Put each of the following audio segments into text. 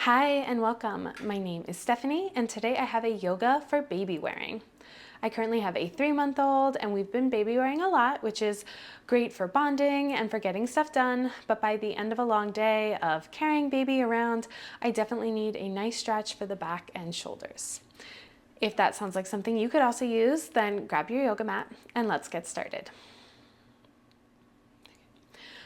Hi and welcome. My name is Stephanie and today I have a yoga for baby wearing. I currently have a 3-month-old and we've been baby wearing a lot, which is great for bonding and for getting stuff done. But by the end of a long day of carrying baby around, I definitely need a nice stretch for the back and shoulders. If that sounds like something you could also use, then grab your yoga mat and let's get started.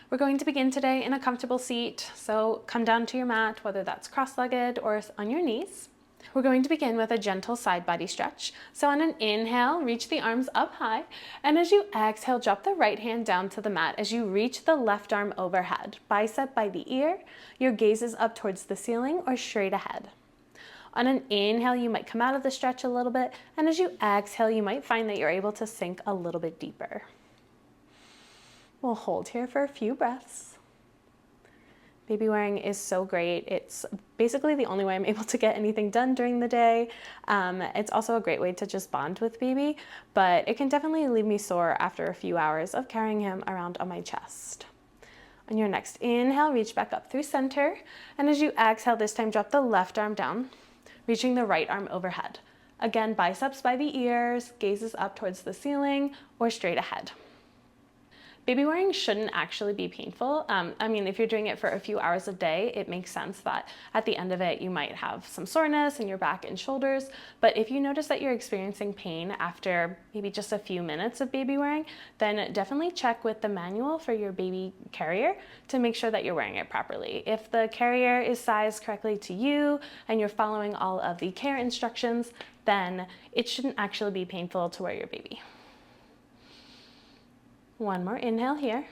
We're going to begin today in a comfortable seat, so come down to your mat, whether that's cross-legged or on your knees. We're going to begin with a gentle side body stretch. So on an inhale, reach the arms up high, and as you exhale, drop the right hand down to the mat as you reach the left arm overhead, bicep by the ear, your gaze is up towards the ceiling or straight ahead. On an inhale, you might come out of the stretch a little bit, and as you exhale, you might find that you're able to sink a little bit deeper. We'll hold here for a few breaths. Baby wearing is so great. It's basically the only way I'm able to get anything done during the day. It's also a great way to just bond with baby, but it can definitely leave me sore after a few hours of carrying him around on my chest. On your next inhale, reach back up through center, and as you exhale, this time drop the left arm down, reaching the right arm overhead. Again, biceps by the ears, gazes up towards the ceiling or straight ahead. Baby wearing shouldn't actually be painful. If you're doing it for a few hours a day, it makes sense that at the end of it, you might have some soreness in your back and shoulders. But if you notice that you're experiencing pain after maybe just a few minutes of baby wearing, then definitely check with the manual for your baby carrier to make sure that you're wearing it properly. If the carrier is sized correctly to you and you're following all of the care instructions, then it shouldn't actually be painful to wear your baby. One more inhale here.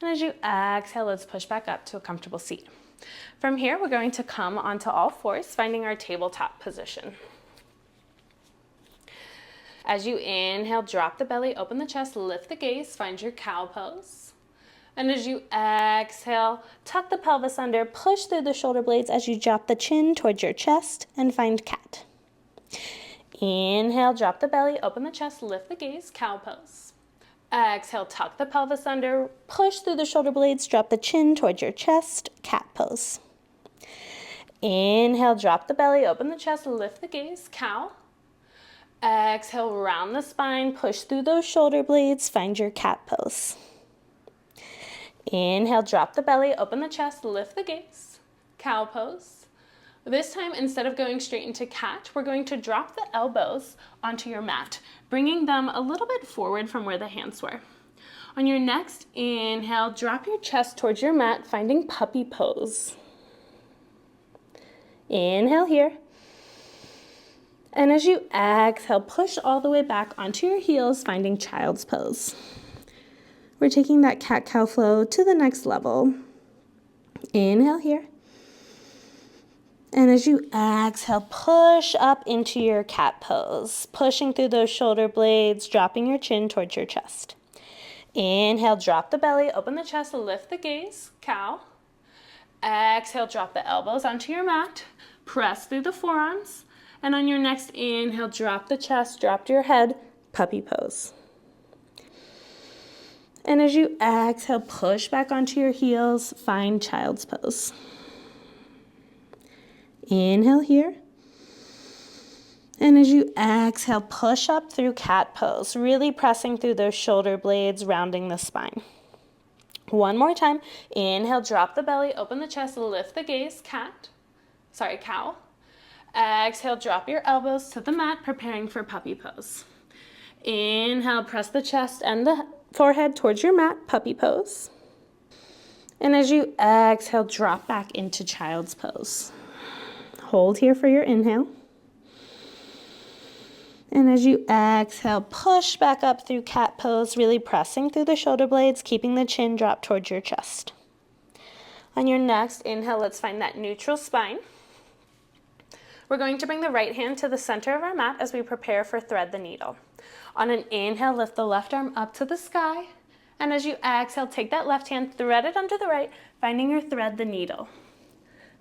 And as you exhale, let's push back up to a comfortable seat. From here, we're going to come onto all fours, finding our tabletop position. As you inhale, drop the belly, open the chest, lift the gaze, find your cow pose. And as you exhale, tuck the pelvis under, push through the shoulder blades as you drop the chin towards your chest and find cat. Inhale, drop the belly, open the chest, lift the gaze, cow pose. Exhale, tuck the pelvis under, push through the shoulder blades, drop the chin towards your chest, cat pose. Inhale, drop the belly, open the chest, lift the gaze, cow. Exhale, round the spine, push through those shoulder blades, find your cat pose. Inhale, drop the belly, open the chest, lift the gaze, cow pose. This time, instead of going straight into cat, we're going to drop the elbows onto your mat, bringing them a little bit forward from where the hands were. On your next inhale, drop your chest towards your mat, finding puppy pose. Inhale here. And as you exhale, push all the way back onto your heels, finding child's pose. We're taking that cat-cow flow to the next level. Inhale here. And as you exhale, push up into your cat pose, pushing through those shoulder blades, dropping your chin towards your chest. Inhale, drop the belly, open the chest, lift the gaze, cow. Exhale, drop the elbows onto your mat, press through the forearms. And on your next inhale, drop the chest, drop your head, puppy pose. And as you exhale, push back onto your heels, find child's pose. Inhale here. And as you exhale, push up through cat pose, really pressing through those shoulder blades, rounding the spine. One more time. Inhale, drop the belly, open the chest, lift the gaze, cow. Exhale, drop your elbows to the mat, preparing for puppy pose. Inhale, press the chest and the forehead towards your mat, puppy pose. And as you exhale, drop back into child's pose. Hold here for your inhale. And as you exhale, push back up through cat pose, really pressing through the shoulder blades, keeping the chin dropped towards your chest. On your next inhale, let's find that neutral spine. We're going to bring the right hand to the center of our mat as we prepare for thread the needle. On an inhale, lift the left arm up to the sky. And as you exhale, take that left hand, thread it under the right, finding your thread the needle.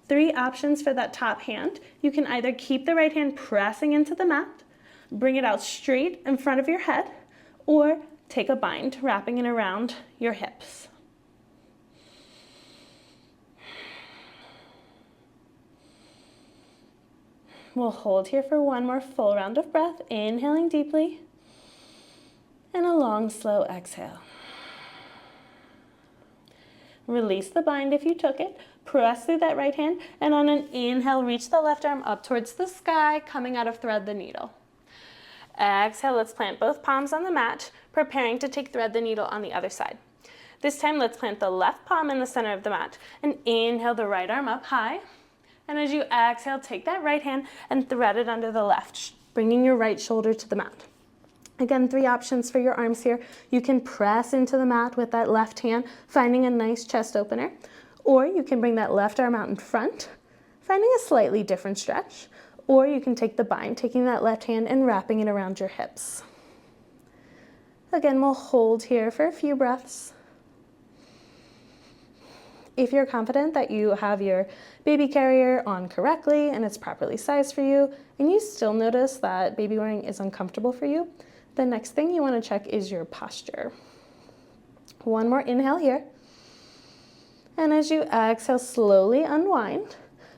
3 options for that top hand. You can either keep the right hand pressing into the mat, bring it out straight in front of your head, or take a bind, wrapping it around your hips. We'll hold here for one more full round of breath, inhaling deeply, and a long, slow exhale. Release the bind if you took it. Press through that right hand, and on an inhale, reach the left arm up towards the sky, coming out of thread the needle. Exhale, let's plant both palms on the mat, preparing to take thread the needle on the other side. This time, let's plant the left palm in the center of the mat, and inhale the right arm up high. And as you exhale, take that right hand and thread it under the left, bringing your right shoulder to the mat. Again, 3 options for your arms here. You can press into the mat with that left hand, finding a nice chest opener. Or you can bring that left arm out in front, finding a slightly different stretch. Or you can take the bind, taking that left hand and wrapping it around your hips. Again, we'll hold here for a few breaths. If you're confident that you have your baby carrier on correctly and it's properly sized for you, and you still notice that baby wearing is uncomfortable for you, the next thing you want to check is your posture. One more inhale here. And as you exhale, slowly unwind,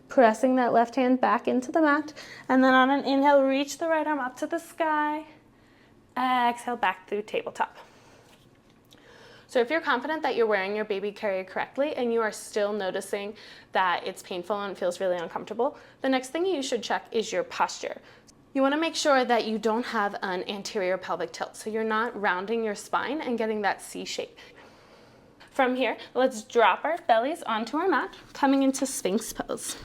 pressing that left hand back into the mat. And then on an inhale, reach the right arm up to the sky. Exhale back through tabletop. So if you're confident that you're wearing your baby carrier correctly and you are still noticing that it's painful and feels really uncomfortable, the next thing you should check is your posture. You want to make sure that you don't have an anterior pelvic tilt, so you're not rounding your spine and getting that C shape. From here, let's drop our bellies onto our mat, coming into Sphinx pose.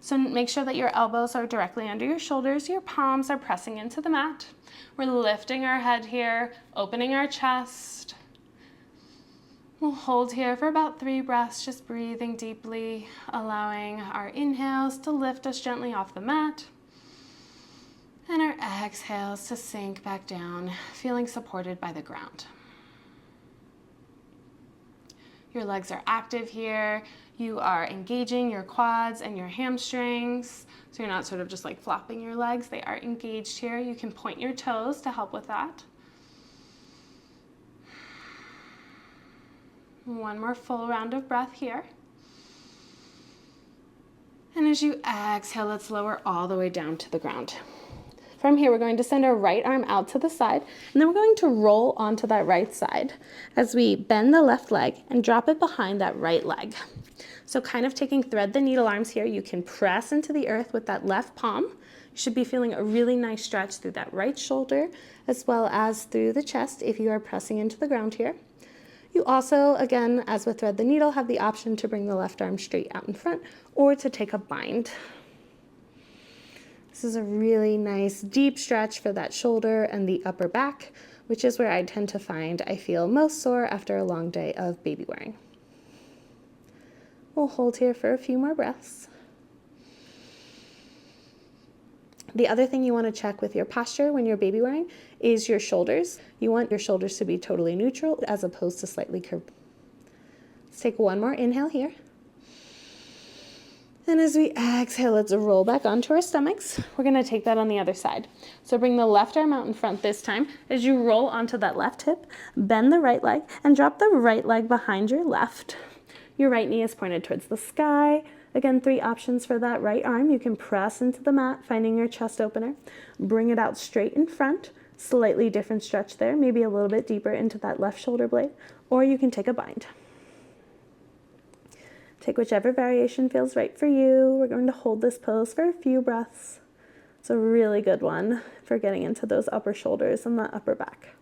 So make sure that your elbows are directly under your shoulders, your palms are pressing into the mat. We're lifting our head here, opening our chest. We'll hold here for about 3 breaths, just breathing deeply, allowing our inhales to lift us gently off the mat, and our exhales to sink back down, feeling supported by the ground. Your legs are active here. You are engaging your quads and your hamstrings, so you're not sort of just like flopping your legs. They are engaged here. You can point your toes to help with that. One more full round of breath here. And as you exhale, let's lower all the way down to the ground. From here, we're going to send our right arm out to the side, and then we're going to roll onto that right side as we bend the left leg and drop it behind that right leg. So kind of taking thread the needle arms here, you can press into the earth with that left palm. You should be feeling a really nice stretch through that right shoulder as well as through the chest if you are pressing into the ground here. You also, again, as with thread the needle, have the option to bring the left arm straight out in front or to take a bind. This is a really nice deep stretch for that shoulder and the upper back, which is where I tend to find I feel most sore after a long day of baby wearing. We'll hold here for a few more breaths. The other thing you want to check with your posture when you're baby wearing is your shoulders. You want your shoulders to be totally neutral as opposed to slightly curved. Let's take one more inhale here. And as we exhale, let's roll back onto our stomachs. We're going to take that on the other side. So bring the left arm out in front this time. As you roll onto that left hip, bend the right leg and drop the right leg behind your left. Your right knee is pointed towards the sky. Again, 3 options for that right arm. You can press into the mat, finding your chest opener. Bring it out straight in front. Slightly different stretch there, maybe a little bit deeper into that left shoulder blade. Or you can take a bind. Take whichever variation feels right for you. We're going to hold this pose for a few breaths. It's a really good one for getting into those upper shoulders and the upper back.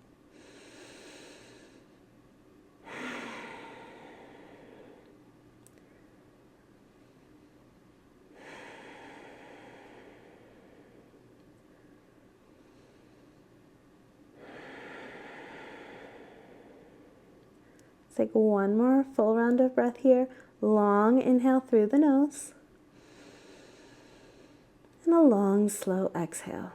Take one more full round of breath here. Long inhale through the nose. And a long, slow exhale.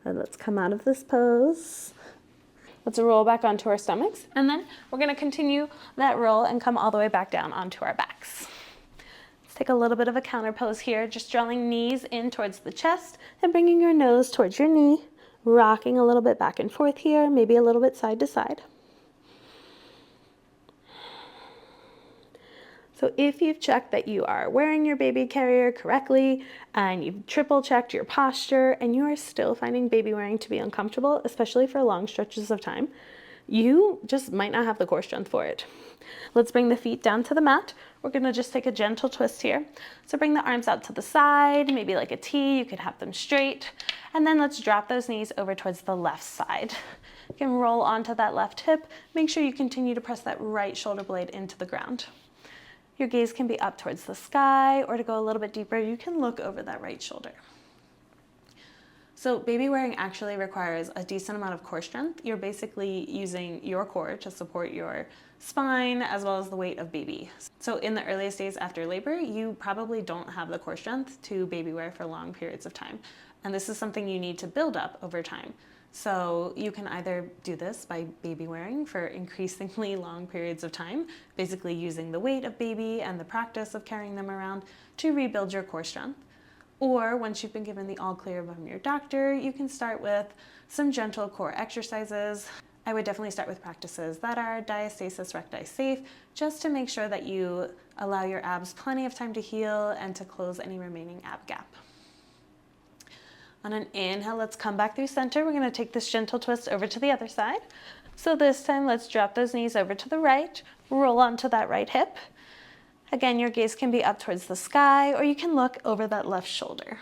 And let's come out of this pose. Let's roll back onto our stomachs. And then we're going to continue that roll and come all the way back down onto our backs. Let's take a little bit of a counter pose here, just drawing knees in towards the chest and bringing your nose towards your knee. Rocking a little bit back and forth here, maybe a little bit side to side. So if you've checked that you are wearing your baby carrier correctly and you've triple checked your posture and you are still finding baby wearing to be uncomfortable, especially for long stretches of time, you just might not have the core strength for it. Let's bring the feet down to the mat. We're gonna just take a gentle twist here. So bring the arms out to the side, maybe like a T, you could have them straight. And then let's drop those knees over towards the left side. You can roll onto that left hip. Make sure you continue to press that right shoulder blade into the ground. Your gaze can be up towards the sky, or to go a little bit deeper, you can look over that right shoulder. So baby wearing actually requires a decent amount of core strength. You're basically using your core to support your spine as well as the weight of baby. So in the earliest days after labor, you probably don't have the core strength to baby wear for long periods of time. And this is something you need to build up over time. So you can either do this by baby wearing for increasingly long periods of time, basically using the weight of baby and the practice of carrying them around to rebuild your core strength. Or once you've been given the all clear from your doctor, you can start with some gentle core exercises. I would definitely start with practices that are diastasis recti safe, just to make sure that you allow your abs plenty of time to heal and to close any remaining ab gap. On an inhale, let's come back through center. We're gonna take this gentle twist over to the other side. So this time, let's drop those knees over to the right, roll onto that right hip. Again, your gaze can be up towards the sky, or you can look over that left shoulder.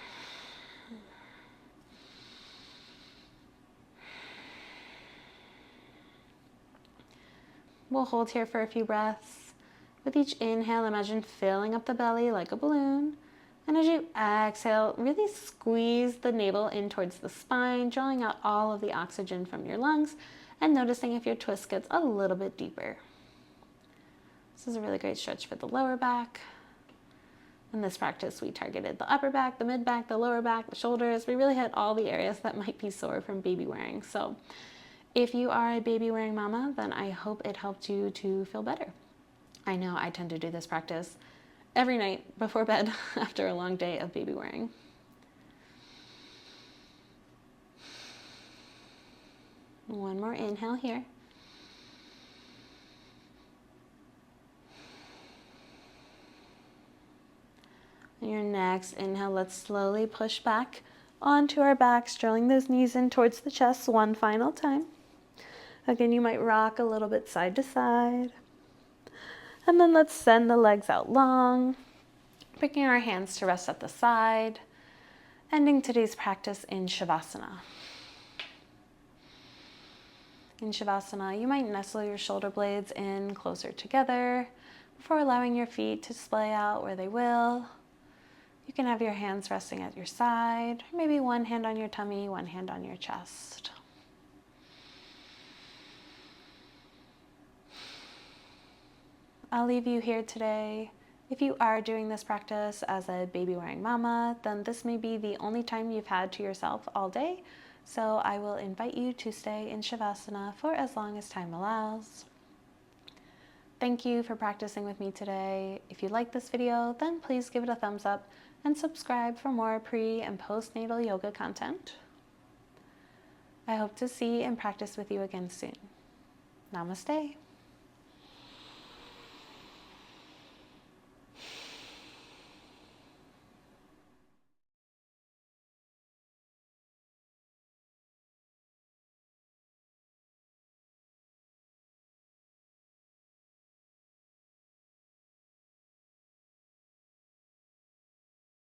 We'll hold here for a few breaths. With each inhale, imagine filling up the belly like a balloon. And as you exhale, really squeeze the navel in towards the spine, drawing out all of the oxygen from your lungs and noticing if your twist gets a little bit deeper. This is a really great stretch for the lower back. In this practice, we targeted the upper back, the mid back, the lower back, the shoulders. We really hit all the areas that might be sore from baby wearing. So if you are a baby wearing mama, then I hope it helped you to feel better. I know I tend to do this practice every night before bed after a long day of baby wearing. One more inhale here. And your next inhale, let's slowly push back onto our backs, drawing those knees in towards the chest one final time. Again, you might rock a little bit side to side. And then let's send the legs out long, bringing our hands to rest at the side, ending today's practice in Savasana. In Savasana, you might nestle your shoulder blades in closer together before allowing your feet to splay out where they will. You can have your hands resting at your side, maybe one hand on your tummy, one hand on your chest. I'll leave you here today. If you are doing this practice as a baby wearing mama, then this may be the only time you've had to yourself all day. So I will invite you to stay in Savasana for as long as time allows. Thank you for practicing with me today. If you like this video, then please give it a thumbs up and subscribe for more pre- and postnatal yoga content. I hope to see and practice with you again soon. Namaste.